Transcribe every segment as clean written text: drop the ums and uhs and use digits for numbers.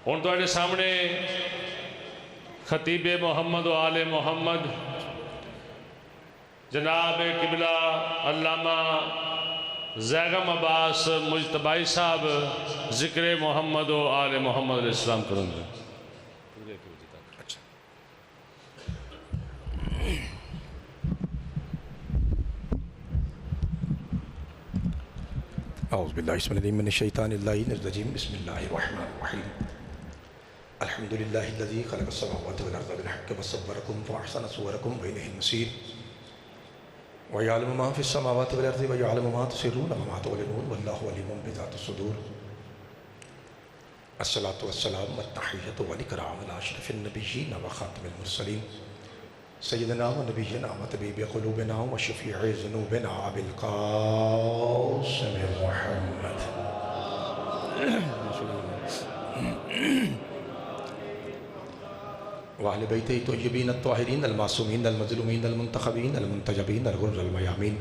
ہن تواڈے سامنے خطیب محمد و آل محمد جناب قبلہ علامہ زیغم عباس مجتبائی صاحب ذکر محمد و آل محمد علیہ السلام کریں گے. اعوذ باللہ من الشیطان الرجیم. بسم اللہ الرحمن الرحیم. الحمد للہ الذی خلق السماوات والارض بالحق وصورکم فاحسن صورکم وإلیہ المصیر وَيَعْلَمُ مَا فِي السَّمَاوَاتِ وَالْأَرْضِ وَيَعْلَمُ مَا تُسِرُّونَ وَمَا تُعْلِنُونَ وَاللَّهُ عَلِيمٌ بِذَاتِ الصُّدُورِ. الصلاة والسلام والتحية والإكرام على أشرف النبيين وخاتم المرسلين سيدنا ونبينا وطبيب قلوبنا وشفيع ذنوبنا أبي القاسم محمد وأهل بيته الطيبين الطاهرين المعصومين المظلومين المنتخبين المنتجبين الغر الميامين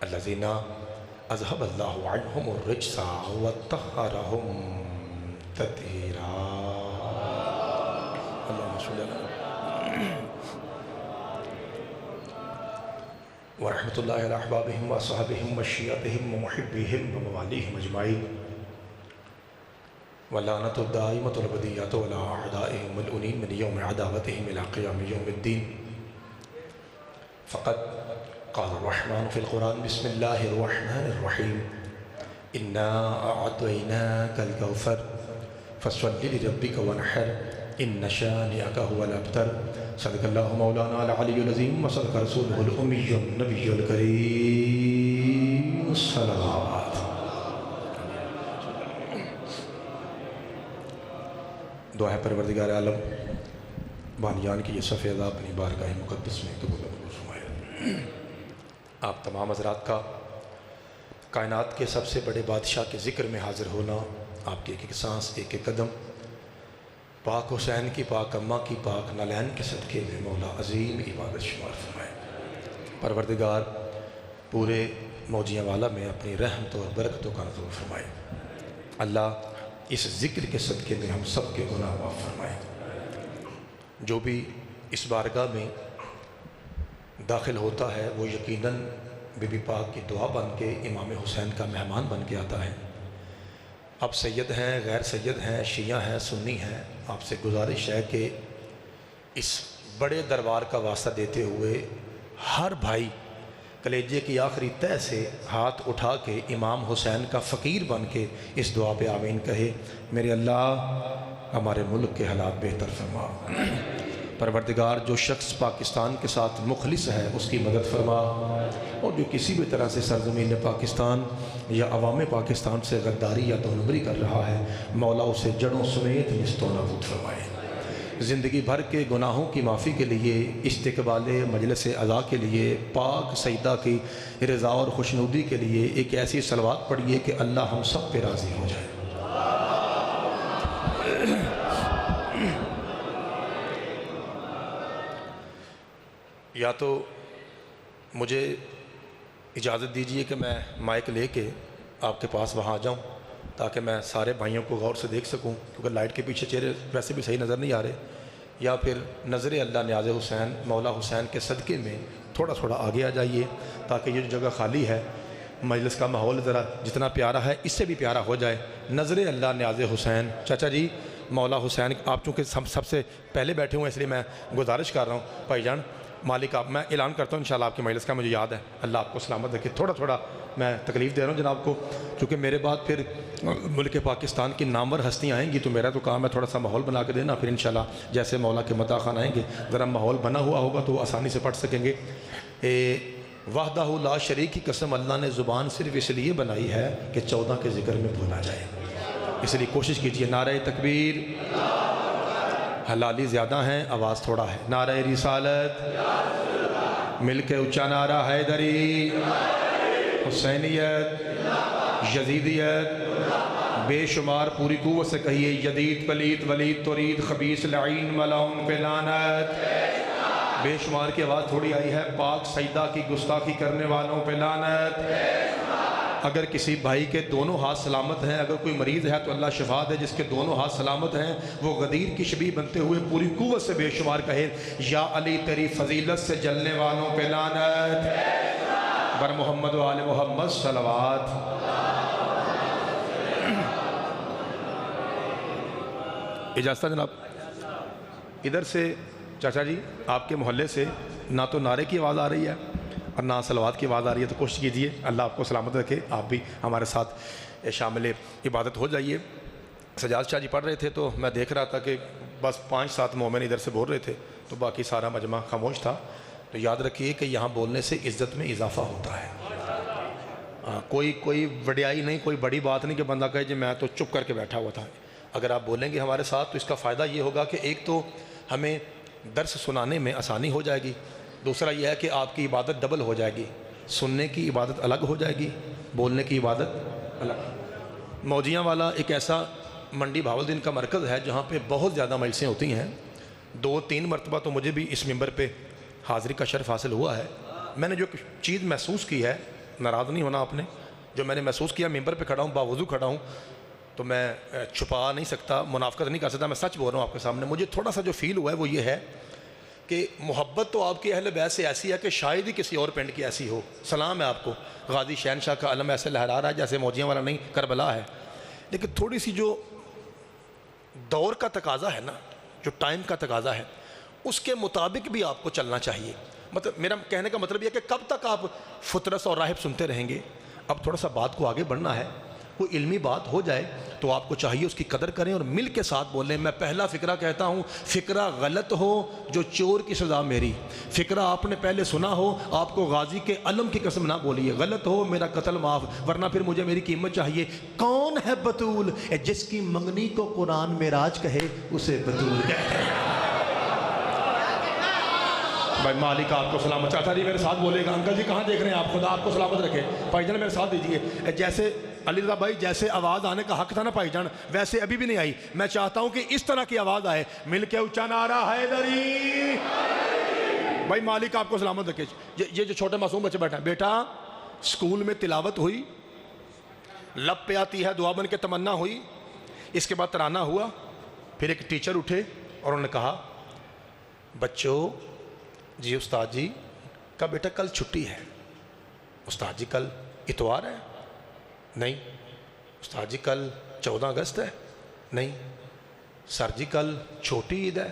الذين أذهب الله عنهم الرجس وطهرهم تطهيرا. اللهم صل على ورحمة الله على أحبابهم وأصحابهم وشيعتهم ومحبيهم ومواليهم أجمعين واللعنة الدائمة الأبدية على أعدائهم ملعونين من يوم عداوتهم إلى قيام يوم الدين. فقد قال الرحمن في القرآن بسم الله الرحمن الرحيم إنا أعطيناك الكوثر فصل لربك وانحر إن شانئك هو الأبتر. صدق الله مولانا العلي العظيم وصدق رسوله الأمي النبي الكريم. الصلوات. دعا ہے پروردگار عالم بانیان کی یہ صفحہ اپنی بارگاہ مقدس میں قبول فرمائے. آپ تمام حضرات کا کائنات کے سب سے بڑے بادشاہ کے ذکر میں حاضر ہونا، آپ کی ایک ایک سانس ایک ایک قدم پاک حسین کی پاک اماں کی پاک نالین کے صدقے میں مولا عظیم عبادت شمار فرمائے. پروردگار پورے موجیاں والا میں اپنی رحمت اور برکتوں کا نزول فرمائے. اللہ اس ذکر کے صدقے میں ہم سب کے گناہ معاف فرمائے. جو بھی اس بارگاہ میں داخل ہوتا ہے وہ یقیناً بی بی پاک کی دعا بن کے امام حسین کا مہمان بن کے آتا ہے. اب سید ہیں، غیر سید ہیں، شیعہ ہیں، سنی ہیں، آپ سے گزارش ہے کہ اس بڑے دربار کا واسطہ دیتے ہوئے ہر بھائی کلیجے کی آخری تہہ سے ہاتھ اٹھا کے امام حسین کا فقیر بن کے اس دعا پہ آمین کہے. میرے اللہ ہمارے ملک کے حالات بہتر فرما. پروردگار جو شخص پاکستان کے ساتھ مخلص ہے اس کی مدد فرما، اور جو کسی بھی طرح سے سرزمین پاکستان یا عوام پاکستان سے غداری یا دونبری کر رہا ہے مولا اسے جڑوں سمیت نیست و نابود فرمائے. زندگی بھر کے گناہوں کی معافی کے لیے استقبال مجلس عزا کے لیے پاک سیدہ کی رضا اور خوشنودی کے لیے ایک ایسی صلوات پڑھیے کہ اللہ ہم سب پہ راضی ہو جائے. یا تو مجھے اجازت دیجیے کہ میں مائک لے کے آپ کے پاس وہاں آ جاؤں تاکہ میں سارے بھائیوں کو غور سے دیکھ سکوں، کیونکہ لائٹ کے پیچھے چہرے ویسے بھی صحیح نظر نہیں آ رہے. یا پھر نظر اللہ نیاز حسین مولا حسین کے صدقے میں تھوڑا تھوڑا آگے آ جائیے تاکہ یہ جو جگہ خالی ہے مجلس کا ماحول ذرا جتنا پیارا ہے اس سے بھی پیارا ہو جائے. نظر اللہ نیاز حسین. چاچا جی مولا حسین آپ چونکہ سب سے پہلے بیٹھے ہوئے اس لیے میں گزارش کر رہا ہوں بھائی جان مالک آپ میں اعلان کرتا ہوں انشاءاللہ آپ کی مجلس کا مجھے یاد ہے. اللہ آپ کو سلامت رکھے. تھوڑا تھوڑا میں تکلیف دے رہا ہوں جناب کو کیونکہ میرے بعد پھر ملک پاکستان کی نامور ہستیاں آئیں گی تو میرا تو کام ہے تھوڑا سا ماحول بنا کے دینا. پھر انشاءاللہ جیسے مولا کے مداح خان آئیں گے ذرا ماحول بنا ہوا ہوگا تو وہ آسانی سے پڑھ سکیں گے. وحدہ لا شریک کی قسم اللہ نے زبان صرف اس لیے بنائی ہے کہ 14 کے ذکر میں بھولا جائے، اس لیے کوشش کیجیے. نعرہ تکبیر. حلالی زیادہ ہیں آواز تھوڑا ہے. نعرہ رسالت. مل کے اونچا نعرہ حیدری. حسینیت. یزیدیت. بے شمار پوری قوت سے کہیے یزید پلید ولید تورید خبیث لعین ملعون پہ لعنت. بے شمار کی آواز تھوڑی آئی ہے. پاک سیدہ کی گستاخی کرنے والوں پہ لعنت. اگر کسی بھائی کے دونوں ہاتھ سلامت ہیں، اگر کوئی مریض ہے تو اللہ شفا دے، جس کے دونوں ہاتھ سلامت ہیں وہ غدیر کی شبیہ بنتے ہوئے پوری قوت سے بے شمار کہے یا علی تیری فضیلت سے جلنے والوں پہ لعنت، بر محمد و آل محمد صلوات۔ اجازت ہے جناب؟ ادھر سے چاچا جی آپ کے محلے سے نہ تو نعرے کی آواز آ رہی ہے اور نہ صلوات کی آواز آ رہی ہے، تو کوشش کیجئے اللہ آپ کو سلامت رکھے، آپ بھی ہمارے ساتھ شامل عبادت ہو جائیے۔ سجاد شاہ جی پڑھ رہے تھے تو میں دیکھ رہا تھا کہ بس 5-7 مومن ادھر سے بول رہے تھے تو باقی سارا مجمع خاموش تھا۔ تو یاد رکھیے کہ یہاں بولنے سے عزت میں اضافہ ہوتا ہے، کوئی وڈیائی نہیں، کوئی بڑی بات نہیں کہ بندہ کہے جی میں تو چپ کر کے بیٹھا ہوا تھا۔ اگر آپ بولیں گے ہمارے ساتھ تو اس کا فائدہ یہ ہوگا کہ ایک تو ہمیں درس سنانے میں آسانی ہو جائے گی، دوسرا یہ ہے کہ آپ کی عبادت ڈبل ہو جائے گی، سننے کی عبادت الگ ہو جائے گی، بولنے کی عبادت الگ۔ موجیاں والا ایک ایسا منڈی بھاولدین کا مرکز ہے جہاں پہ بہت زیادہ مجلسیں ہوتی ہیں، 2-3 مرتبہ تو مجھے بھی اس ممبر پہ حاضری کا شرف حاصل ہوا ہے۔ میں نے جو چیز محسوس کی ہے، ناراض نہیں ہونا آپ نے، جو میں نے محسوس کیا، ممبر پہ کھڑا ہوں، باوضو کھڑا ہوں، تو میں چھپا نہیں سکتا، منافقت نہیں کر سکتا، میں سچ بول رہا ہوں آپ کے سامنے۔ مجھے تھوڑا سا جو فیل ہوا ہے وہ یہ ہے کہ محبت تو آپ کی اہل بیت سے ایسی ہے کہ شاید ہی کسی اور پنڈ کی ایسی ہو۔ سلام ہے آپ کو، غازی شہنشاہ کا علم ایسے لہرا رہا ہے جیسے موجیاں والا نہیں کربلا ہے، لیکن تھوڑی سی جو دور کا تقاضا ہے نا، جو ٹائم کا تقاضا ہے، اس کے مطابق بھی آپ کو چلنا چاہیے۔ مطلب میرا کہنے کا مطلب یہ ہے کہ کب تک آپ فطرس اور راہب سنتے رہیں گے؟ اب تھوڑا سا بات کو آگے بڑھنا ہے، کوئی علمی بات ہو جائے تو آپ کو چاہیے اس کی قدر کریں اور مل کے ساتھ بولیں۔ میں پہلا فقرہ کہتا ہوں، فقرہ غلط ہو جو چور کی سزا میری، فقرہ آپ نے پہلے سنا ہو آپ کو غازی کے علم کی قسم نہ بولیے، غلط ہو میرا قتل معاف، ورنہ پھر مجھے میری قیمت چاہیے۔ کون ہے بطول؟ جس کی منگنی کو قرآن معراج کہے اسے بطول کہتے ہیں۔ بھائی مالک آپ کو سلامت، چاچا جی میرے ساتھ بولے گا، انکل جی کہاں دیکھ رہے ہیں آپ، خدا آپ کو سلامت رکھے، بھائی جان میرے ساتھ دیجئے۔ جیسے علی رضا بھائی جیسے آواز آنے کا حق تھا نا بھائی جان، ویسے ابھی بھی نہیں آئی، میں چاہتا ہوں کہ اس طرح کی آواز آئے، مل کے اونچا نعرہ حیدری۔ بھائی مالک آپ کو سلامت رکھے۔ یہ جو چھوٹے معصوم بچے بیٹھے ہیں، بیٹا اسکول میں تلاوت ہوئی، لب پہ آتی ہے دعا بن کے تمنا ہوئی، اس کے بعد ترانہ ہوا، پھر ایک ٹیچر اٹھے اور انہوں نے کہا بچوں جی استاد جی کا بیٹا کل چھٹی ہے۔ استاد جی کل اتوار ہے؟ نہیں۔ استاد جی کل 14 اگست ہے؟ نہیں۔ سر جی کل چھوٹی عید ہے؟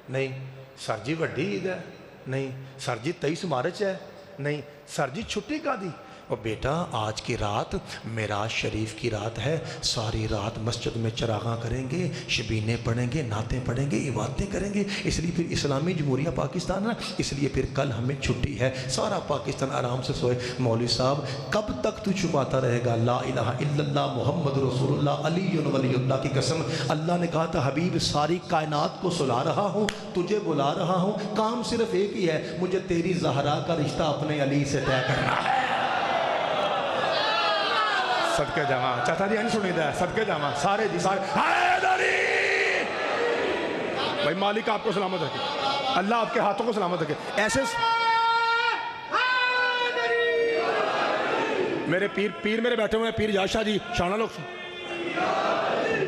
نہیں۔ سر جی وڈی عید ہے؟ نہیں۔ سر جی 23 مارچ ہے؟ نہیں۔ سر جی چھٹی کا دی؟ اور بیٹا آج کی رات معراج شریف کی رات ہے، ساری رات مسجد میں چراغاں کریں گے، شبینے پڑھیں گے، نعتیں پڑھیں گے، عبادتیں کریں گے، اس لیے پھر اسلامی جمہوریہ پاکستان ہے، اس لیے پھر کل ہمیں چھٹی ہے، سارا پاکستان آرام سے سوئے۔ مولوی صاحب کب تک تو چھپاتا رہے گا؟ لا الہ الا اللہ محمد رسول اللہ علی ولی اللہ کی قسم، اللہ نے کہا تھا حبیب ساری کائنات کو سلا رہا ہوں، تجھے بلا رہا ہوں، کام صرف ایک ہی ہے، مجھے تیری زہرا کا رشتہ اپنے علی سے طے کرنا ہے۔ صدقے جامع چاچا جی نہیں سنیدہ ہے، صدقے جامع سارے جی سارے حیدری۔ بھائی مالک آپ کو سلامت رکھے، اللہ آپ کے ہاتھوں کو سلامت رکھے۔ ایسے میرے پیر میرے بیٹھے ہوئے ہیں، پیر یاشا جی شانہ لوگ،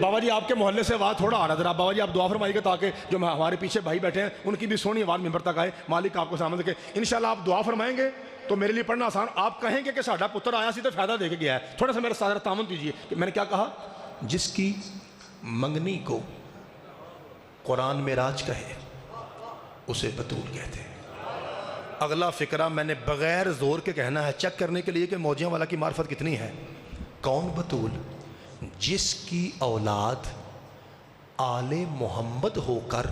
بابا جی آپ کے محلے سے آواز تھوڑا آ رہا ہے، ذرا بابا جی آپ دعا فرمائیے گا تاکہ جو ہمارے پیچھے بھائی بیٹھے ہیں ان کی بھی سونی آواز ممبر تک آئے۔ مالک آپ کو سلامت رکھے۔ انشاءاللہ آپ دعا فرمائیں گے تو میرے لیے پڑھنا آسان، آپ کہیں گے کہ ساڈا پتر آیا سی تو فائدہ دے کے گیا ہے۔ تھوڑا سا میرا سادر تعاون دیجیے کہ میں نے کیا کہا؟ جس کی منگنی کو قرآن معراج کہے اسے بطول کہتے ہیں۔ اگلا فقرہ میں نے بغیر زور کے کہنا ہے، چیک کرنے کے لیے کہ موجیاں والا کی معرفت کتنی ہے۔ کون بطول؟ جس کی اولاد آل محمد ہو کر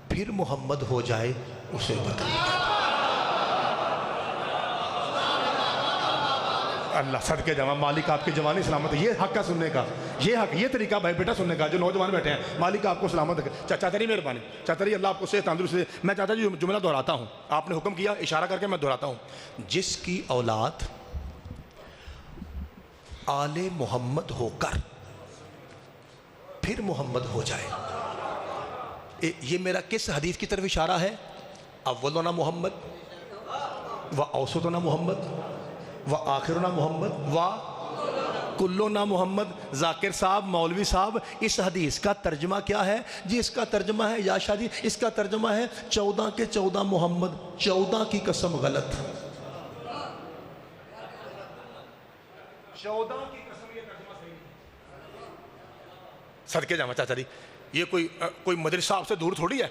پھر محمد ہو جائے اسے بطول کہتے ہیں۔ اللہ صدقے جامع مالک آپ کی جوانی سلامت ہے۔ یہ حق ہے سننے کا، یہ حق، یہ طریقہ بھائی بیٹا سننے کا، جو نوجوان بیٹھے ہیں مالک آپ کو سلامت ہے۔ چاچا جی مہربانی، چاچا جی اللہ آپ کو صحت تندرستی دے۔ میں چاچا جی جملہ دہراتا ہوں، آپ نے حکم کیا اشارہ کر کے میں دہراتا ہوں۔ جس کی اولاد آل محمد ہو کر پھر محمد ہو جائے، یہ میرا کس حدیث کی طرف اشارہ ہے؟ اولنا محمد و اوسطنا محمد و آخرنا محمد و کلونا محمد ذاکر صاحب مولوی صاحب اس حدیث کا ترجمہ کیا ہے جی؟ اس کا ترجمہ ہے یا شاہ جی اس کا ترجمہ ہے 14 کے 14 محمد، 14 کی قسم غلط، 14 کی قسم یہ ترجمہ صحیح نہیں۔ صدقے جاواں چاچا جی، یہ کوئی مدرس صاحب سے دور تھوڑی ہے،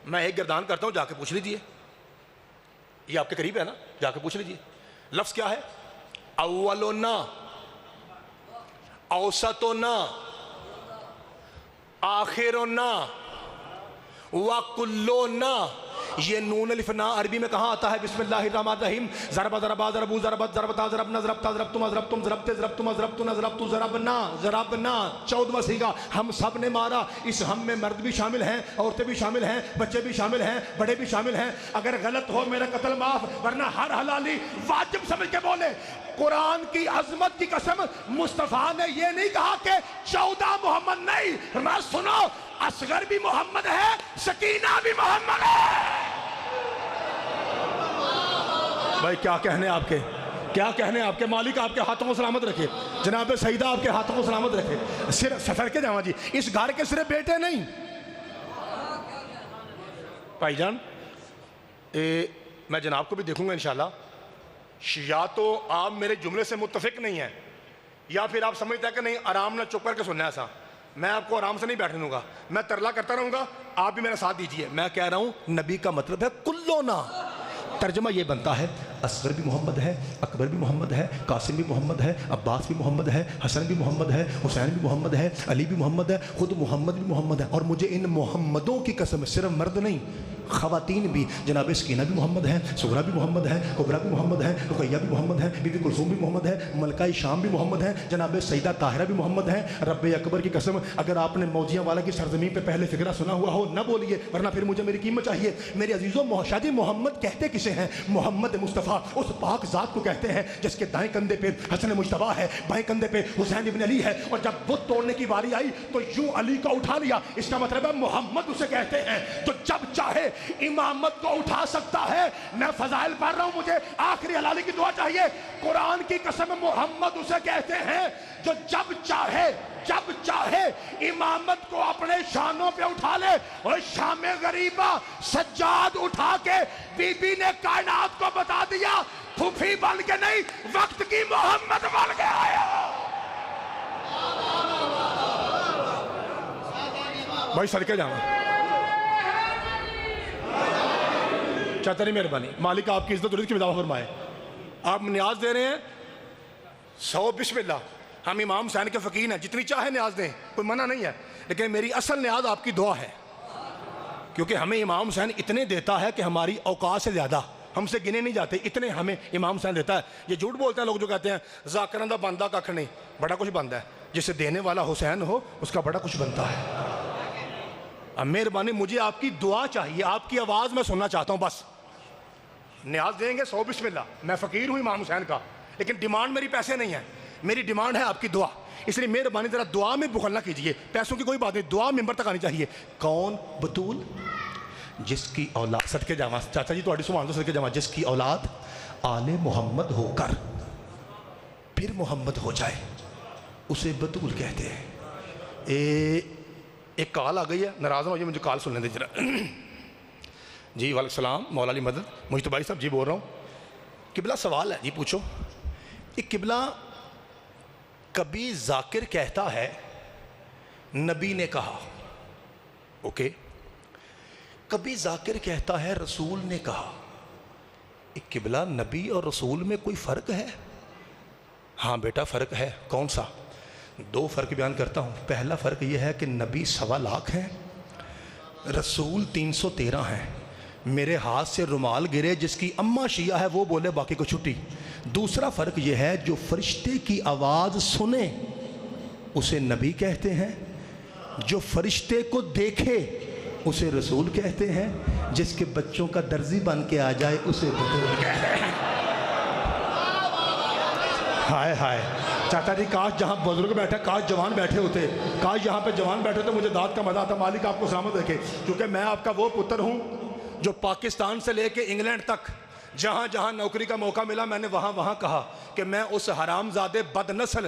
میں ایک گردان کرتا ہوں، جا کے پوچھ لیجئے، یہ آپ کے قریب ہے نا، جا کے پوچھ لیجئے۔ لفظ کیا ہے؟ اولنا، اوسطنا، آخرنا، وکلونا۔ یہ نون الف نا عربی میں کہاں آتا ہے؟ بسم اللہ الرحمن الرحیم۔ ضرب ضربا ضربو ضربت ضربتا ضربنا ضربتا ضربتما ضربتم ضربتے ضربتما ضربتنا ضربتو ضربنا ضربنا۔ 14واں صیغہ، ہم سب نے مارا۔ اس ہم میں مرد بھی شامل ہیں، عورتیں بھی شامل ہیں، بچے بھی شامل ہیں، بڑے بھی شامل ہیں۔ اگر غلط ہو میرا قتل معاف، ورنہ ہر حلالی واجب سمجھ کے بولے۔ قرآن کی عظمت کی قسم، مصطفیٰ نے یہ نہیں کہا کہ 14 محمد نہیں، میں سنو، اصغر بھی محمد ہے، سکینہ بھی محمد ہے۔ بھائی کیا کہنے آپ کے، کیا کہنے آپ کے؟ مالک آپ کے ہاتھوں کو سلامت رکھے، جناب سیدہ آپ کے ہاتھوں کو سلامت رکھے۔ سفر کے جاواں جی، اس گھر کے صرف بیٹے نہیں بھائی جان، میں جناب کو بھی دیکھوں گا انشاءاللہ۔ یا تو آپ میرے جملے سے متفق نہیں ہیں، یا پھر آپ سمجھتے ہیں کہ نہیں آرام نہ چپ کر کے سننا ہے ایسا۔ میں آپ کو آرام سے نہیں بیٹھنے دوں گا، میں ترلا کرتا رہوں گا، آپ بھی میرا ساتھ دیجئے۔ میں کہہ رہا ہوں نبی کا مطلب ہے کلونا۔ ترجمہ یہ بنتا ہے اصغر بھی محمد ہے، اکبر بھی محمد ہے، قاسم بھی محمد ہے، عباس بھی محمد ہے، حسن بھی محمد ہے، حسین بھی محمد ہے، علی بھی محمد ہے، خود محمد بھی محمد ہے۔ اور مجھے ان محمدوں کی قسم، صرف مرد نہیں خواتین بھی، جناب سکینہ بھی محمد ہے، سغرا بھی محمد ہے، کبرا بھی محمد ہے، رقیہ بھی محمد ہے، بی بی کلثوم بھی محمد ہے، ملکہ شام بھی محمد ہے، جناب سیدہ طاہرہ بھی محمد ہے۔ رب اکبر کی قسم، اگر آپ نے موجیاں والا کی سرزمین پہ پہلے فقرہ سنا ہوا ہو نہ بولیے، ورنہ پھر مجھے میری قیمت چاہیے۔ میرے عزیزوں، شادی محمد کہتے کسے ہیں؟ محمد مصطفیٰ اس پاک ذات کو کہتے ہیں جس کے دائیں کندھے پہ حسن مجتبیٰ ہے، بائیں کندھے پہ حسین ابن علی ہے، اور جب بت توڑنے کی باری آئی تو یوں علی کو اٹھا لیا۔ اس کا مطلب ہے محمد اسے کہتے ہیں تو جب چاہے امامت کو اٹھا سکتا ہے۔ میں فضائل پڑھ رہا ہوں، مجھے آخری حلالی کی دعا چاہیے۔ قرآن کی قسم، محمد اسے کہتے ہیں جو جب چاہے امامت کو اپنے شانوں پہ اٹھا لے۔ اور شام غریبہ سجاد اٹھا کے بی بی نے کائنات کو بتا دیا، پھوپھی بن کے نہیں، وقت کی محمد بن کے آیا۔ بھائی صدقے جاؤں، چاہتا نہیں مہربانی، مالک آپ کی عزت کی اضافہ فرمائے۔ آپ نیاز دے رہے ہیں 100 بسم اللہ، ہم امام حسین کے فقیر ہیں، جتنی چاہے نیاز دیں، کوئی منع نہیں ہے، لیکن میری اصل نیاز آپ کی دعا ہے، کیونکہ ہمیں امام حسین اتنے دیتا ہے کہ ہماری اوقات سے زیادہ، ہم سے گنے نہیں جاتے، اتنے ہمیں امام حسین دیتا ہے۔ یہ جھوٹ بولتے ہیں لوگ جو کہتے ہیں ذاکران دا بندہ ککھ نہیں، بڑا کچھ بندہ ہے، جسے دینے والا حسین ہو اس کا بڑا کچھ بنتا ہے۔ اب مہربانی، مجھے آپ کی دعا چاہیے، آپ کی آواز میں سننا چاہتا ہوں بس۔ نیاز دیں گے 100 بسم اللہ، میں فقیر ہوں امام حسین کا، لیکن ڈیمانڈ میری پیسے نہیں ہے، میری ڈیمانڈ ہے آپ کی دعا۔ اس لیے مہربانی ذرا دعا میں بخل نہ کیجئے، پیسوں کی کوئی بات نہیں، دعا ممبر تک آنی چاہیے۔ کون بطول؟ جس کی اولاد، صدقے جاواں چاچا جی تہاڈی سبحان اللہ، صدقے جاواں، جس کی اولاد آل محمد ہو کر پھر محمد ہو جائے اسے بطول کہتے ہیں۔ ایک کال آ گئی ہے، ناراض نہ ہوئیے، مجھے کال سننے دیں ذرا۔ جی وعلیکم السلام، مولا علی مدد، مجتبی صاحب جی بول رہا ہوں۔ قبلہ سوال ہے جی، پوچھو۔ یہ قبلہ کبھی ذاکر کہتا ہے نبی نے کہا، اوکے، کبھی ذاکر کہتا ہے رسول نے کہا۔ ایک قبلہ نبی اور رسول میں کوئی فرق ہے؟ ہاں بیٹا فرق ہے۔ کون سا؟ 2 فرق بیان کرتا ہوں۔ پہلا فرق یہ ہے کہ نبی 1.25 لاکھ ہیں، رسول 313 ہیں۔ میرے ہاتھ سے رومال گرے، جس کی اماں شیعہ ہے وہ بولے، باقی کو چھٹی۔ دوسرا فرق یہ ہے جو فرشتے کی آواز سنے اسے نبی کہتے ہیں، جو فرشتے کو دیکھے اسے رسول کہتے ہیں، جس کے بچوں کا درزی بن کے آ جائے اسے بطول کہتے ہیں۔ ہائے ہائے چاچا جی، کاش جہاں بزرگ بیٹھے، کاش جوان بیٹھے ہوتے، کاش یہاں پہ جوان بیٹھے ہوتے، مجھے داد کا مزہ آتا۔ مالک آپ کو سلامت رکھے، کیونکہ میں آپ کا وہ پتر ہوں جو پاکستان سے لے کے انگلینڈ تک جہاں جہاں نوکری کا موقع ملا، میں نے وہاں کہا کہ میں اس حرام زادے بد نسل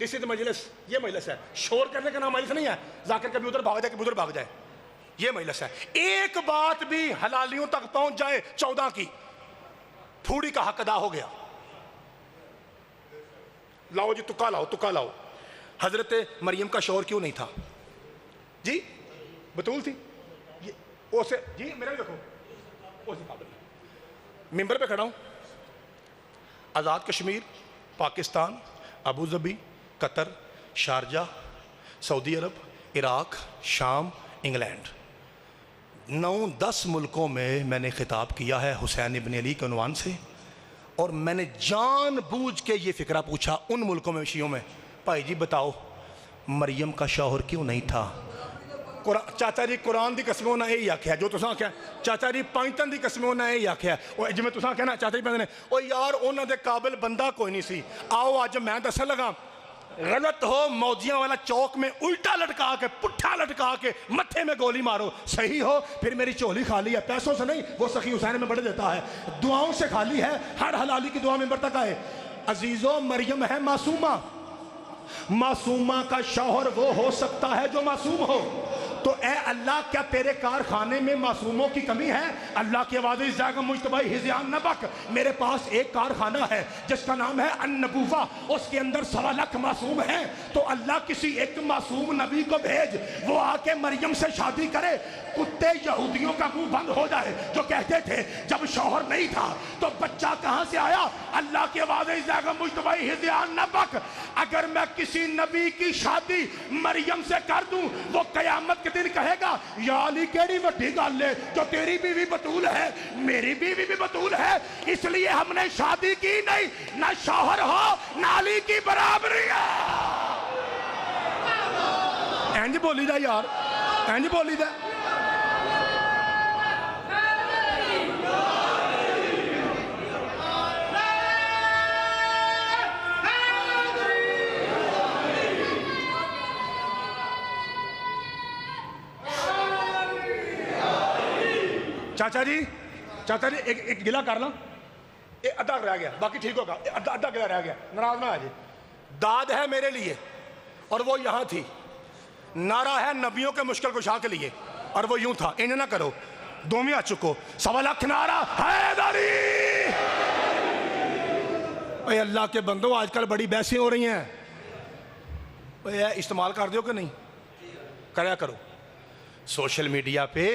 دس از مجلس، یہ مجلس ہے. شور کرنے کا نام مجلس نہیں ہے. ذاکر کبھی ادھر بھاگ جائے کبھی ادھر بھاگ جائے، یہ مجلس ہے. ایک بات بھی حلالیوں تک پہنچ جائے 14 کی، پھوڑی کا حق ادا ہو گیا. لاؤ جی تکا لاؤ، تکا لاؤ. حضرت مریم کا شوہر کیوں نہیں تھا؟ جی بطول تھی. اسے جی میرا بھی دیکھو، اسی قابل ممبر پہ کھڑا ہوں. آزاد کشمیر، پاکستان، ابو ظبی، قطر، شارجہ، سعودی عرب، عراق، شام، انگلینڈ، 9-10 ملکوں میں نے خطاب کیا ہے حسین ابن علی کے عنوان سے. اور میں نے جان بوجھ کے یہ فکرہ پوچھا ان ملکوں میں، شیعوں میں، بھائی جی بتاؤ مریم کا شوہر کیوں نہیں تھا؟ چاچا جی قرآن دی قسموں نے یہی آکھیا جو تساں کیا، چاچا جی پانچتن دی قسموں نے یہی آکھیا. اور جی میں تساں کہنا چاچا جی پہنے او یار انہاں دے قابل بندہ کوئی نہیں سی. آؤ آج میں دسن لگا، غلط ہو موجیاں والا چوک میں الٹا لٹکا کے پٹھا لٹکا کے متھے میں گولی مارو، صحیح ہو پھر میری چولی خالی ہے، پیسوں سے نہیں، وہ سخی حسین میں بڑھ دیتا ہے، دعاؤں سے خالی ہے. ہر حلالی کی دعا ممبر تک آئے. عزیزو مریم ہے معصومہ، معصومہ کا شوہر وہ ہو سکتا ہے جو معصوم ہو. تو اے اللہ کیا تیرے کارخانے میں معصوموں کی کمی ہے؟ اللہ کی آواز زیغم مجتبی ہزیان نبک. میرے پاس ایک کارخانہ ہے جس کا نام ہے النبوہ، اس کے اندر 1.25 لاکھ معصوم ہیں. تو اللہ کسی ایک معصوم نبی کو بھیج، وہ آ کے مریم سے شادی کرے. کتے یہودیوں کا منہ بند ہو جائے جو کہتے تھے جب شوہر نہیں تھا تو بچہ کہاں سے آیا. اللہ کی آواز زیغم مجتبی ہزیان نبک. اگر میں کسی نبی کی شادی مریم سے کر دوں، وہ قیامت کے دن کہے گا یا علی کیڑی وڈی گل ہے جو تیری بیوی بطول ہے، میری بیوی بھی بطول ہے، اس لیے ہم نے شادی کی نہیں. نہ شوہر ہو نہ علی کی برابری ہے. اینج بولی دا یار، اینج بولی دا. چاچا جی ایک گلہ کر لا، ادھا رہ گیا باقی ٹھیک ہوگا، ادھا گلہ رہ گیا، ناراض نہ آ جائے. داد ہے میرے لیے اور وہ یہاں تھی. نعرہ ہے نبیوں کے مشکل کشا کے لیے اور وہ یوں تھا. انہیں نہ کرو، دو میں آ چکو. 1.25 لاکھ نعرہ حیدری. اے اللہ کے بندو آج کل بڑی بحثیں ہو رہی ہیں، اے استعمال کر دیو کہ نہیں کریا کرو. سوشل میڈیا پہ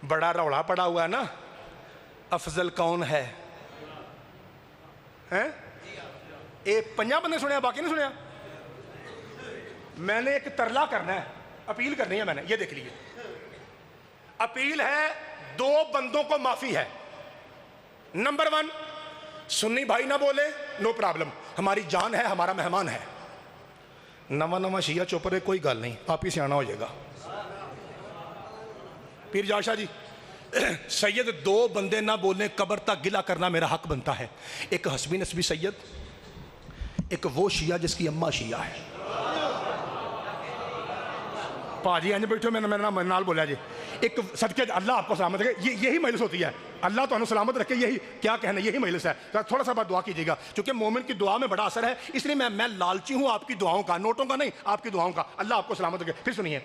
بڑا روڑا پڑا ہوا ہے نا، افضل کون ہے؟ اے 5 بندے سنیا باقی نہیں سنیا. میں نے ایک ترلا کرنا ہے، اپیل کرنی ہے. میں نے یہ دیکھ لیے، اپیل ہے 2 بندوں کو معافی ہے. نمبر 1 سنی بھائی نہ بولے، نو پرابلم، ہماری جان ہے، ہمارا مہمان ہے. نواں شیعہ چوپر کوئی گل نہیں، آپ ہی سیانا ہو جائے گا. پیر جاشا جی سید 2 بندے نہ بولنے، قبر تک گلہ کرنا میرا حق بنتا ہے. ایک حسبی نسبی سید، ایک وہ شیعہ جس کی اماں شیعہ ہے. پاجی آج بیٹھو میں نے نال بولا جی. ایک صدقے اللہ آپ کو سلامت رکھے، یہی مجلس ہوتی ہے. اللہ تو انہوں سلامت رکھے، یہی کیا کہنا، یہی مجلس ہے. تھوڑا سا بات دعا کیجیے گا چونکہ مومن کی دعا میں بڑا اثر ہے، اس لیے میں لالچی ہوں آپ کی دعاؤں کا، نوٹوں کا نہیں، آپ کی دعاؤں کا. اللہ آپ کو سلامت رکھے. پھر سنیے،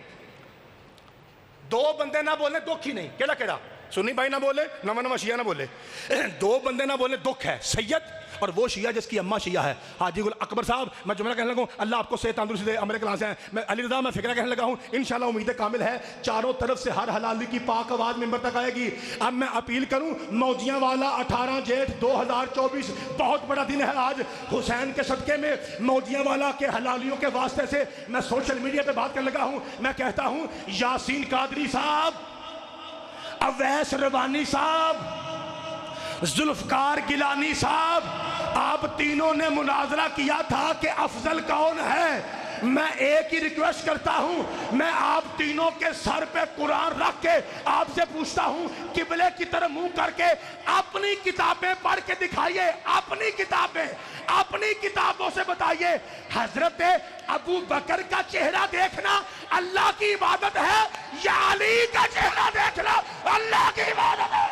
2 بندے نہ بولنے دکھ ہی نہیں. کیڑا سنی بھائی نہ بولے، نواں شیعہ نہ بولے. 2 بندے نہ بولنے دکھ ہے، سید اور وہ شیعہ جس کی اماں شیعہ ہے. حاجی گل اکبر صاحب میں جملہ کہنے لگا ہوں، اللہ آپ کو صحت تندرستی دے. امریکہ کلاس ہیں. میں علی رضا میں فکرہ کہنے لگا ہوں، انشاءاللہ امید کامل ہے. چاروں طرف سے ہر حلالی کی پاک آواز ممبر تک آئے گی. اب میں اپیل کروں، موجیاں والا 18 جیٹھ 2024 بہت بڑا دن ہے آج. حسین کے صدقے میں موجیاں والا کے حلالیوں کے واسطے سے میں سوشل میڈیا پہ بات کرنے لگا ہوں. میں کہتا ہوں یاسین قادری صاحب، اویس روانی صاحب، ذوالفقار گیلانی صاحب، آپ تینوں نے مناظرہ کیا تھا کہ افضل کون ہے. میں ایک ہی ریکویسٹ کرتا ہوں، میں آپ تینوں کے سر پہ قرآن رکھ کے آپ سے پوچھتا ہوں، قبلے کی طرف منہ کر کے اپنی کتابیں پڑھ کے دکھائیے. اپنی کتابیں، اپنی کتابوں سے بتائیے حضرت ابو بکر کا چہرہ دیکھنا اللہ کی عبادت ہے یا علی کا چہرہ دیکھنا اللہ کی عبادت ہے؟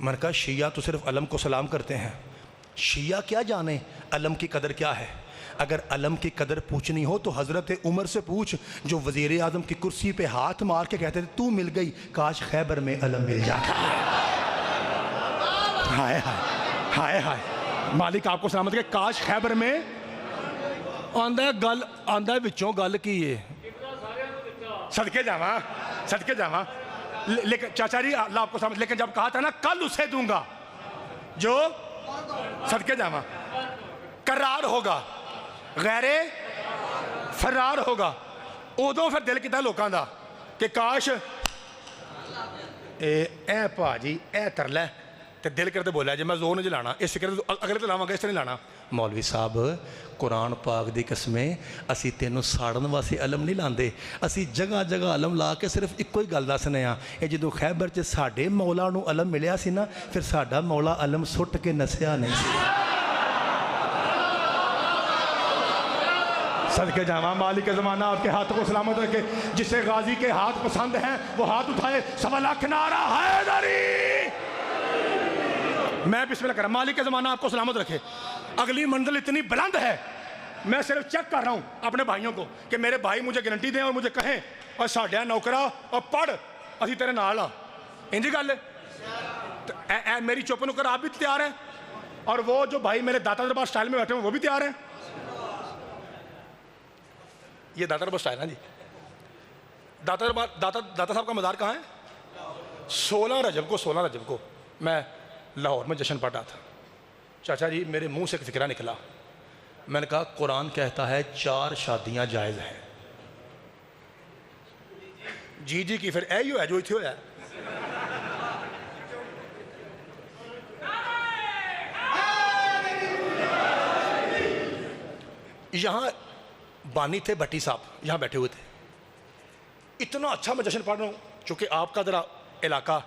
میں نے کہا شیعہ تو صرف علم کو سلام کرتے ہیں، شیعہ کیا جانے علم کی قدر کیا ہے؟ اگر علم کی قدر پوچھنی ہو تو حضرت عمر سے پوچھ، جو وزیر اعظم کی کرسی پہ ہاتھ مار کے کہتے تھے تو مل گئی، کاش خیبر میں علم مل جاتا۔ ہائے ہائے ہائے ہائے، مالک آپ کو سلامت کہ کاش خیبر میں آندہ وچوں گل کی ہے، صدقے جاواں صدقے جاواں۔ لیکن چاچا جی اللہ آپ کو سلامت، لیکن جب کہا تھا نا کل اسے دوں گا جو صدقے جاواں قرار ہوگا، غیر فرار ہوگا، ادو پھر دل کیتا لوکاں دا کہ کاش اے پاجی اے ترلے تے دل کرتے بولیا جی میں زور نہیں جلانا، اس فکر اگلے تو لاواں گا، اس طرح نہیں لانا۔ مولوی صاحب قرآن پاک دی قسمیں اسی تینوں ساڑن واسے علم نہیں لاندے، اسی جگہ جگہ علم لا کے صرف ایک ہی گل دسنے ہاں، اے جدوں خیبر چ ساڈے مولا نو علم ملیا سی نا، پھر ساڈا مولا علم سٹ کے نسیا نہیں سی۔ صدقے جاواں مالک زمانہ آپ کے ہاتھ کو سلامت رکھے، جسے غازی کے ہاتھ پسند ہیں وہ ہاتھ اٹھائے، 1.25 لاکھ نعرہ حیدری۔ میں بسم اللہ کر رہا ہوں، مالک زمانہ آپ کو سلامت رکھے۔ اگلی منزل اتنی بلند ہے، میں صرف چیک کر رہا ہوں اپنے بھائیوں کو کہ میرے بھائی مجھے گارنٹی دیں اور مجھے کہیں اور ساڈیا نوکرا اور پڑھ اسی تیرے نال ہاں، انجی گل ہے؟ میری چپ نوکر آپ بھی تیار ہیں اور وہ جو بھائی میرے داتا دربار سٹائل میں بیٹھے ہیں وہ بھی تیار ہیں؟ یہ داتا دربار سٹائل ہے جی۔ داتا صاحب کا مزار کہاں ہے؟ 16 رجب کو میں لاہور میں جشن پڑھا تھا۔ چاچا جی میرے منہ سے ایک فکرہ نکلا، میں نے کہا قرآن کہتا ہے 4 شادیاں جائز ہیں۔ جی جی کی پھر اے ہی ہوا جو اتھے ہوا ہے۔ یہاں بانی تھے بھٹی صاحب، یہاں بیٹھے ہوئے تھے، اتنا اچھا میں جشن پڑھ رہا ہوں، چونکہ آپ کا ذرا علاقہ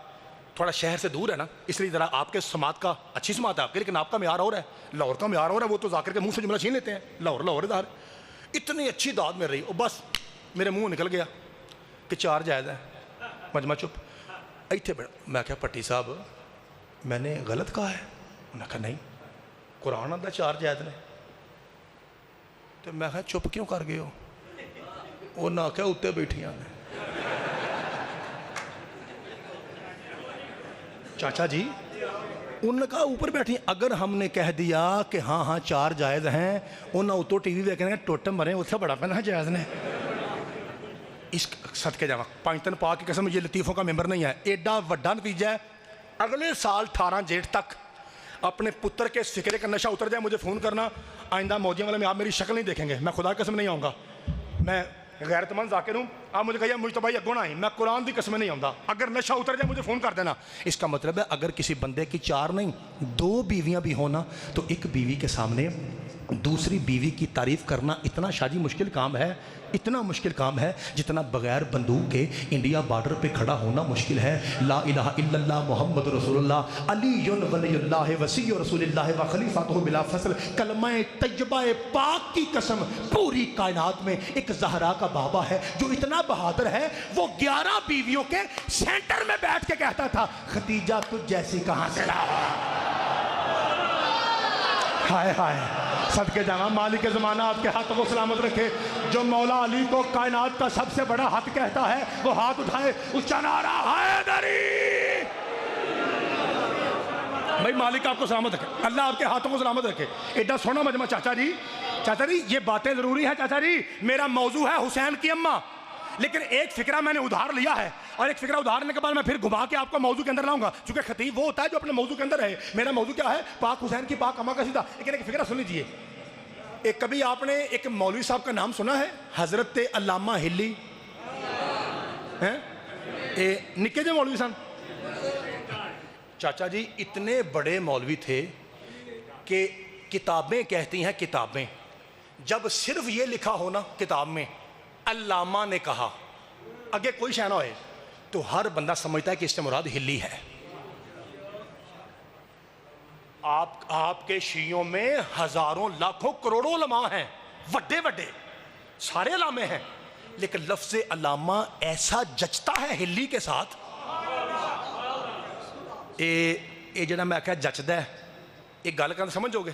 تھوڑا شہر سے دور ہے نا، اس لیے ذرا آپ کے سماعت کا اچھی سماعت ہے آپ کے، لیکن آپ کا معیار اور ہے، لاہور کا معیار اور ہے، وہ تو ذاکر کے منہ سے جملہ چھین لیتے ہیں، لاہور دار اتنی اچھی داد میں رہی، اور بس میرے منہ نکل گیا کہ 4 جائز ہے، مجمع چپ۔ ایتھے میں کہا پٹی صاحب میں نے غلط کہا ہے؟ انہوں نے کہا نہیں، قرآن آتا 4 جائز نے۔ تو میں کہا چپ کیوں کر گئے ہو؟ انہوں نے کہا اتنے بیٹھیاں نے۔ چاچا جی انہوں نے کہا اوپر بیٹھی، اگر ہم نے کہہ دیا کہ ہاں 4 جائز ہیں، انہوں اتو ٹی وی دیکھنے ٹوٹ مرے، اس سے بڑا پہنا ہے جائز نے۔ اس صدقے جاواں 5 دن پاک کی قسم یہ لطیفوں کا ممبر نہیں ہے، ایڈا وڈا نتیجہ ہے۔ اگلے سال 18 جیٹھ تک اپنے پتر کے اس فکرے کا نشہ اتر جائے مجھے فون کرنا، آئندہ موجیاں والے میں آپ میری شکل نہیں دیکھیں گے، میں خدا کی قسم نہیں آؤں گا، میں غیرت مند ذاکر ہوں، آپ مجھے کہیے مجھ تو بھائی اگوں نہ آئیں، میں قرآن دی قسم نہیں آؤں، اگر نشہ اتر جائے مجھے فون کر دینا۔ اس کا مطلب ہے اگر کسی بندے کی 4 نہیں 2 بیویاں بھی ہونا تو ایک بیوی کے سامنے دوسری بیوی کی تعریف کرنا اتنا شاجی مشکل کام ہے، اتنا مشکل کام ہے جتنا بغیر بندوق کے انڈیا بارڈر پہ کھڑا ہونا مشکل ہے۔ لا الہ الا اللہ محمد رسول اللہ علی ولی اللہ وصی رسول اللہ و خلیفۃہ بلا فصل۔ کلمہ طیبہ پاک کی قسم پوری کائنات میں ایک زہرا کا بابا ہے جو اتنا بہادر ہے، وہ 11 بیویوں کے سینٹر میں بیٹھ کے کہتا تھا ختیجہ تجھ جیسی کہاں سے لایا۔ ہائے ہائے صدقے جاواں مالک زمانہ آپ کے ہاتھ کو سلامت رکھے، جو مولا علی کو کائنات کا سب سے بڑا حق کہتا ہے وہ ہاتھ اٹھائے، اونچا نعرہ حیدری۔ بھائی مالک آپ کو سلامت رکھے، اللہ آپ کے ہاتھوں کو سلامت رکھے۔ ایڈا سونا مجمع چاچا جی یہ باتیں ضروری ہیں چاچا جی، میرا موضوع ہے حسین کی اماں، لیکن ایک فکرہ میں نے ادھار لیا ہے اور ایک فکرہ ادھارنے کے بعد میں پھر گھما کے آپ کو موضوع کے اندر لاؤں گا، چونکہ خطیب وہ ہوتا ہے جو اپنے موضوع کے اندر ہے۔ میرا موضوع کیا ہے؟ پاک حسین کی پاک اماں کا سیدھا، لیکن ایک فکرہ سن لیجیے۔ ایک کبھی آپ نے ایک مولوی صاحب کا نام سنا ہے حضرت علامہ ہلی؟ نکے جو مولوی صاحب چاچا جی اتنے بڑے مولوی تھے کہ کتابیں کہتی ہیں، کتابیں جب صرف یہ لکھا ہونا کتاب میں علامہ نے کہا اگے کوئی شے نہ ہوئے تو ہر بندہ سمجھتا ہے کہ اس سے مراد ہلی ہے۔ آپ کے شیعوں میں ہزاروں لاکھوں کروڑوں علماء ہیں، وڈے وڈے سارے علامے ہیں، لیکن لفظ علامہ ایسا جچتا ہے ہلی کے ساتھ۔ ਇਹ ਜਿਹੜਾ ਮੈਂ ਆਖਿਆ ਜੱਚਦਾ ਹੈ, ਇਹ ਗੱਲ ਕਰਨ ਸਮਝੋਗੇ?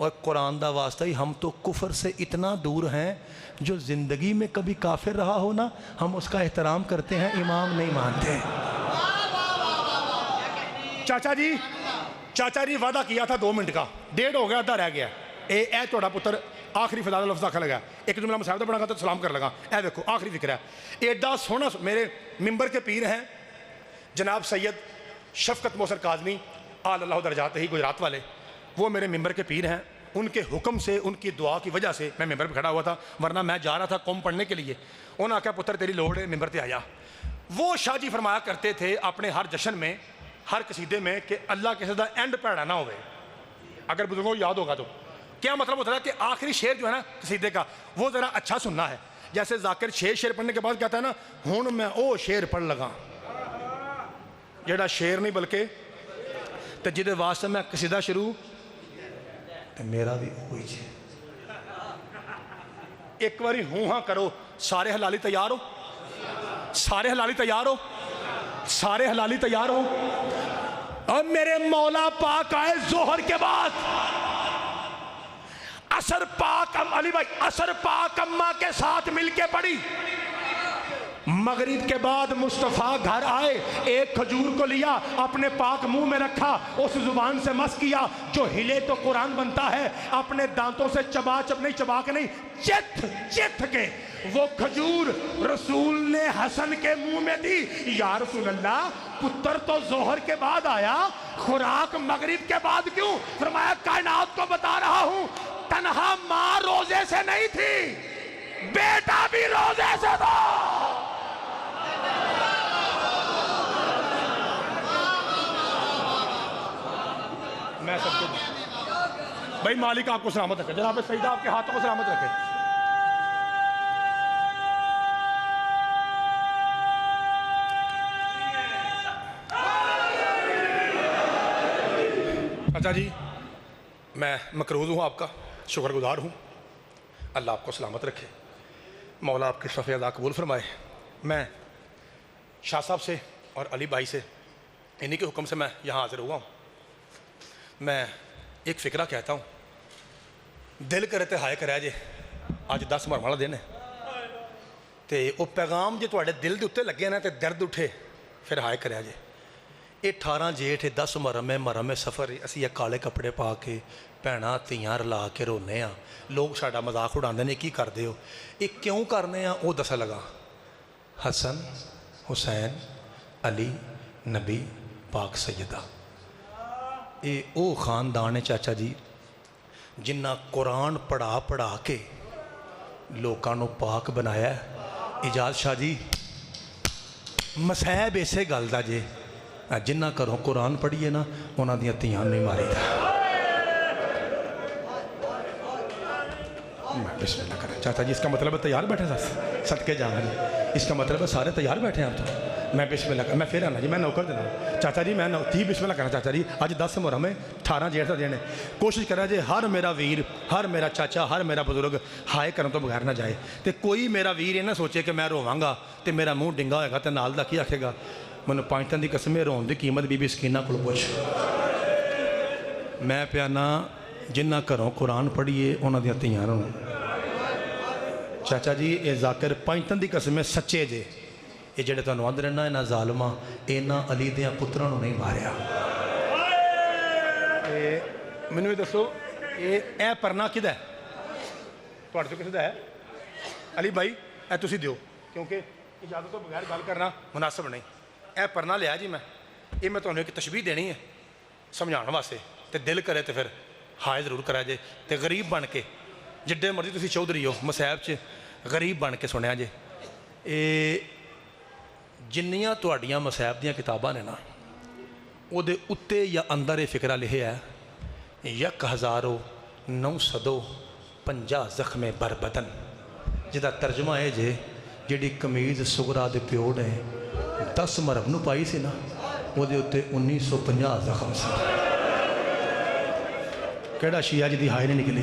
اور قرآن دا واسطہ ہی ہم تو کفر سے اتنا دور ہیں، جو زندگی میں کبھی کافر رہا ہو نا ہم اس کا احترام کرتے ہیں، امام نہیں مانتے۔ چاچا جی وعدہ کیا تھا 2 منٹ کا، 1.5 ہو گیا، آدھا رہ گیا۔ اے تھوڑا پتر آخری فضا لفظ آخر لگا، ایک جملہ مساعدہ پڑھا گا تو سلام کر لگا۔ اے دیکھو آخری فکر ہے، ایڈا سونا میرے ممبر کے پیر ہیں جناب سید شفقت محسن کاظمی آل اللہ درجات ہی گجرات والے، وہ میرے ممبر کے پیر ہیں۔ ان کے حکم سے، ان کی دعا کی وجہ سے میں ممبر پہ کھڑا ہوا تھا، ورنہ میں جا رہا تھا قوم پڑھنے کے لیے۔ انہوں نے کہا پتر تیری لوڑ ہے، ممبر پہ آیا۔ وہ شاہ جی فرمایا کرتے تھے اپنے ہر جشن میں، ہر قصیدے میں کہ اللہ کے سزا اینڈ پیڑا نہ ہوئے۔ اگر بزرگوں کو یاد ہوگا تو کیا مطلب ہوتا ہے کہ آخری شعر جو ہے نا قصیدے کا وہ ذرا اچھا سننا ہے۔ جیسے ذاکر 6 شعر پڑھنے کے بعد کہتا ہے نا ہوں میں او شعر پڑھ لگا، جڑا شعر نہیں بلکہ تو جدے واسطے میں قصیدہ شروع تے میرا بھی ہوئی جی۔ ایک باری ہوں ہاں کرو، سارے حلالی تیار ہو، سارے حلالی تیار ہو، سارے حلالی تیار ہو۔ اور میرے مولا پاک آئے ظہر کے بعد، عصر پاک علی بھائی عصر پاک اماں کے ساتھ مل کے پڑھی، مغرب کے بعد مصطفیٰ گھر آئے، ایک کھجور کو لیا اپنے پاک منہ میں رکھا، اس زبان سے مس کیا جو ہلے تو قرآن بنتا ہے، اپنے دانتوں سے چبا کے نہیں چت کے وہ کھجور رسول نے حسن کے منہ میں دی۔ یا رسول اللہ پتر تو ظہر کے بعد آیا، خوراک مغرب کے بعد کیوں؟ فرمایا کائنات کو بتا رہا ہوں، تنہا ماں روزے سے نہیں تھی، بیٹا بھی روزے سے تھا۔ میں سب کو بھائی مالک آپ کو سلامت رکھے، جناب سیدہ آپ کے ہاتھوں کو سلامت رکھے۔ اچھا جی میں مقروض ہوں، آپ کا شکر گزار ہوں، اللہ آپ کو سلامت رکھے، مولا آپ کے صفحہ ادا قبول فرمائے۔ میں شاہ صاحب سے اور علی بھائی سے انہی کے حکم سے میں یہاں حاضر ہوا ہوں۔ میں ایک فکرہ کہتا ہوں، دل کرے تے ہائے کرے جے آج 10 محرم والا دن ہے تے وہ پیغام جے تواڈے دل دے اُتے لگے نا تے درد اٹھے پھر ہائے کرے جے۔ یہ 18 جیٹھ 10 محرم سفر اسی کالے کپڑے پا کے بھیناں تیاں رلا کے رونے ہاں، لوگ ساڈا مذاق اڑاندے نے کی کردے ہو، یہ کیوں کرنے ہاں وہ دسا لگا۔ حسن حسین علی نبی پاک سیدہ، یہ او خاندان ہے چاچا جی جنہ قرآن پڑھا کے لوکاں نو پاک بنایا ہے۔ اجاز شاہ جی مسائب اسے گل دا جے جنہ کروں قرآن پڑھیے نا انہاں دیاں تیاں نہیں ماری دا۔ بسم اللہ کریں چاچا جی، اس کا مطلب ہے تیار بیٹھے صدقے جانا جی، اس کا مطلب ہے سارے تیار بیٹھے ہیں آپ تو۔ میں بسم اللہ میں پھر آنا جی، میں نوکر دینا چاچا جی، میں تھی بسم اللہ کرنا چاچا جی۔ اج 10 محرم ہے، 18 جیٹھ کا دن ہے، کوشش کرا جی ہر میرا ویر، ہر میرا چاچا، ہر میرا بزرگ ہائے کرن تو بغیر نہ جائے، تے کوئی میرا ویر یہ نہ سوچے کہ میں رواں گا تے میرا منہ ڈنگا ہوئے گا تے نال دا کی آکھے گا مینوں 5 دن دی قسم ہے رون دی قیمت بی بی سکینہ کو پوچھ۔ میں پیانا جنہ گھروں قرآن پڑھیے انہاں دیاں تیاں رون۔ چاچا جی اے ذاکر 5 دن دی قسم ہے سچے جے، یہ جڑے تو نواند رہنا ہے نا ظالمہ اینا علی دیاں پترانوں نہیں ماریا۔ میں دسو اے پرنا کدھا ہے؟ تو کسی دا ہے؟ علی بھائی اے تسی دیو، کیونکہ اجازت تو بغیر گل کرنا مناسب نہیں۔ اے پرنا لیا جی میں تمہیں ایک تشبیح دینی ہے سمجھانے واسطے، تے دل کرے تے پھر ہائے ضرور کرا جے، تے غریب بن کے جڈے مرضی تسی چودھری ہو مسائب چ غریب بن کے سنیا جے۔ جنیاں تواڈیاں مسائب دیاں کتاباں نے نا او دے اتے یا اندر یہ فکرہ لکھے ہے 1950 زخم بربدن، جدا ترجمہ ہے جے جیڑی قمیض سغرا دے پیو نے 10 محرم نو پائی سی نا وہ دے اتے 1950 زخم سی۔ کیڑا شیعہ جی دی ہائے نہیں نکلی؟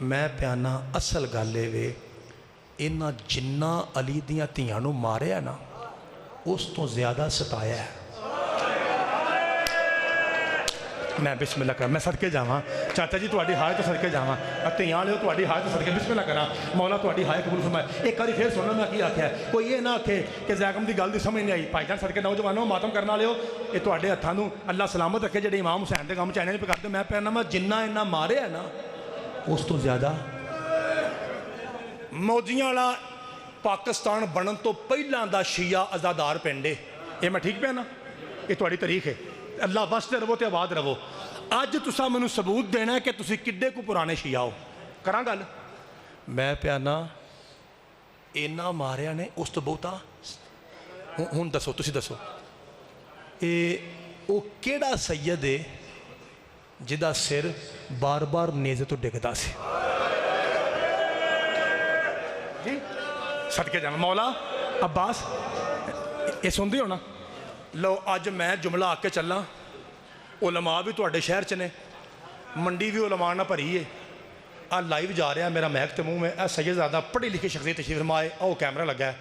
میں پیانا اصل گل یہ وے انہاں جنہ علی دیاں دھیاں نو ماریا نا اس تو زیادہ ستایا ہے. میں بسم اللہ کر میں صدقے جاواں چاچا جی تہاڈی ہائے تو صدقے جاواں دھیاں والے تہاڈی ہائے تو صدقے بسم اللہ کراں مولا تہاڈی ہائے قبول فرمائے. ایک باری پھر سننا میں کی آکھیا کوئی یہ نہ آکھے کہ زیغم دی گل دی سمجھ نہیں آئی. بھائی جان صدقے نوجوانوں ماتم کرن والےو یہ تہاڈے ہتھاں نوں اللہ سلامت رکھے جڑے امام حسین دے کام چائنے پہ کرتے. میں پہنا میں جنہ انہاں ماریا نا اس تو زیادہ موجیاں والا پاکستان بنن تو پہلاں دا شیعہ ازادار پنڈے. یہ میں ٹھیک پہ نا یہ تہاڈی تاریخ ہے. اللہ وستے رہو تے آباد رہو. اج تساں مینوں ثبوت دینا ہے کہ تسی کڈے کو پرانے شیعہ ہو. کراں گل میں پیانا اینا ماریا نے اس تو بہتا ہن دسو تسی دسو او کیڑا سید ہے جدا سر بار بار نیزے تو ڈگدا سی. جی صدقے جاواں مولا عباس یہ سندے ہو نا. لو اج میں جملہ آ کے چلاں علماء بھی تہاڈے شہر چ نے منڈی بھی علماء نہ بھری ہے. آ لائیو جا رہا میرا میک تے منہ میں اے سید زیادہ پڑھی لکھی شخصیت تشریف فرمائے. او کیمرہ لگا ہے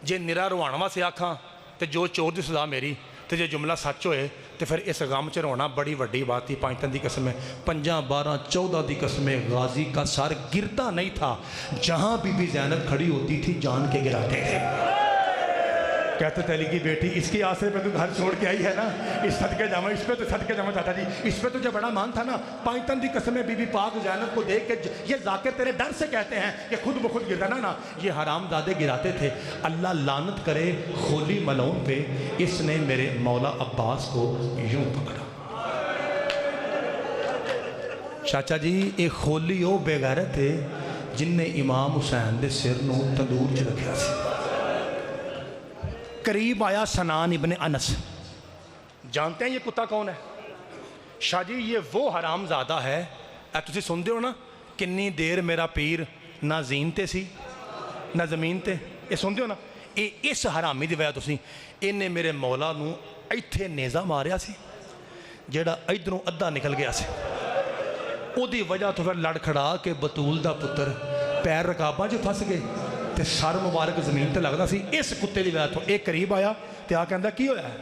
جے نرا روان واسطے آکھاں تے جو چور دی سزا میری تے جے جملہ سچ ہوئے تے پھر اس غم چ رونا بڑی وڈی بات تھی. 5 دی قسم ہے 5 12 14 دی قسم ہے. غازی کا سر گرتا نہیں تھا جہاں بی بی زینب کھڑی ہوتی تھی جان کے گراتے تھے. کہتے تھے علی کی بیٹی اس کی آسرے پہ تو گھر چھوڑ کے آئی ہے نا. اس صدقے جاواں اس پہ تو صدقے جاواں چاچا جی اس پہ تجھے بڑا مان تھا نا. 5 دی قسم بی بی پاک زینب کو دیکھ کے یہ ذاکر تیرے ڈر سے کہتے ہیں کہ خود بخود گرنا نا. یہ حرام زادے گراتے تھے. اللہ لعنت کرے خولی ملعون پہ اس نے میرے مولا عباس کو یوں پکڑا. چاچا جی ایک خولی او بے غیرت ہے جن نے امام حسین دے سر نو تندور چ رکھیا سی. قریب آیا سنان ابن انس. جانتے ہیں یہ کتا کون ہے؟ شاہ جی یہ وہ حرام زادہ ہے اے تسی سن دے ہو نا کنی دیر میرا پیر نہ زین تے سی نہ زمین تے. یہ سن دے ہو نا اس حرامی دی وجہ تسی انہیں میرے مولا نو ایتھے نیزہ ماریا سی جیڑا ادھروں ادھا نکل گیا سی. او دی وجہ تو پھر لڑ کھڑا کہ بطول دا پتر پیر رکاباں جو پھنس گئے تے سر مبارک زمین تے لگدا سی. اس کتے دی وجہ تو ایک قریب آیا تے آ کہندا کی ہویا ہے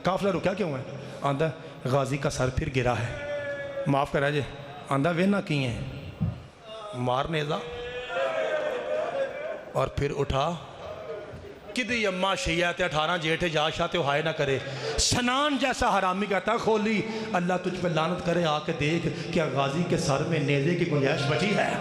قافلہ رکیا کیوں ہے؟ آندا غازی کا سر پھر گرا ہے معاف کرا جے. آندا وینا کی ہے مار نیزہ اور پھر اٹھا کدی اماں شیعہ تے 18 جیٹھ جا شاہ تے ہائے نہ کرے. سنان جیسا حرامی کہتا کھولی اللہ تجھ پہ لعنت کرے آ کے دیکھ کیا غازی کے سر میں نیزے کی گنجائش بچی ہے.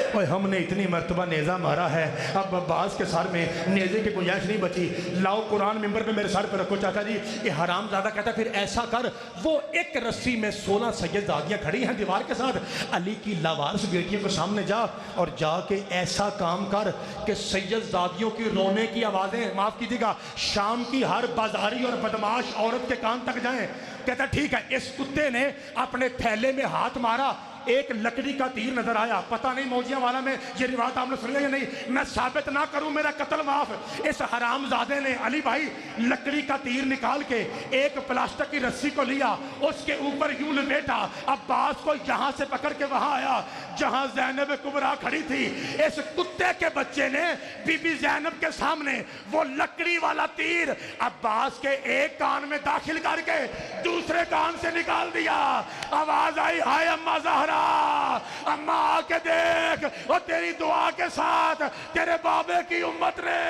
اور ہم نے اتنی مرتبہ نیزہ مارا ہے اب عباس کے سر میں نیزے کی گنجائش نہیں بچی. لاؤ قرآن ممبر پہ میرے سر پہ رکھو. چاچا جی یہ حرام زادہ کہتا ہے پھر ایسا کر وہ ایک رسی میں 16 سید زادیاں کھڑی ہیں دیوار کے ساتھ. علی کی لاوارث بیٹیوں کے سامنے جا اور جا کے ایسا کام کر کہ سید زادیوں کی رونے کی آوازیں معاف کیجیے گا شام کی ہر بازاری اور بدماش عورت کے کان تک جائیں. کہتا ٹھیک ہے. اس کتے نے اپنے تھیلے میں ہاتھ مارا ایک لکڑی کا تیر نظر آیا. پتہ نہیں موجیاں والا میں یہ روایت آپ نے سن لیا یا نہیں. میں ثابت نہ کروں میرا قتل معاف. اس حرام زادے نے علی بھائی لکڑی کا تیر نکال کے ایک پلاسٹک کی رسی کو لیا اس کے اوپر یوں لپیٹا عباس کو یہاں سے پکڑ کے وہاں آیا جہاں زینب کبریٰ کھڑی تھی. اس کتے کے بچے نے بی بی زینب کے سامنے وہ لکڑی والا تیر عباس کے ایک کان میں داخل کر کے دوسرے کان سے نکال دیا. آواز آئی ہائے اماں زہرا اماں آ کے دیکھ اور تیری دعا کے ساتھ تیرے بابے کی امت نے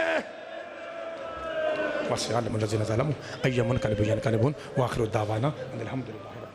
وَسِعَ عَلَمُ الَّذِينَ ظَلَمُوا أَيَّ مُنْقَلِبٍ يَنْقَلِبُونَ وَآخِرُ دَعْوَانَا أَنِ الْحَمْدُ لِلَّهِ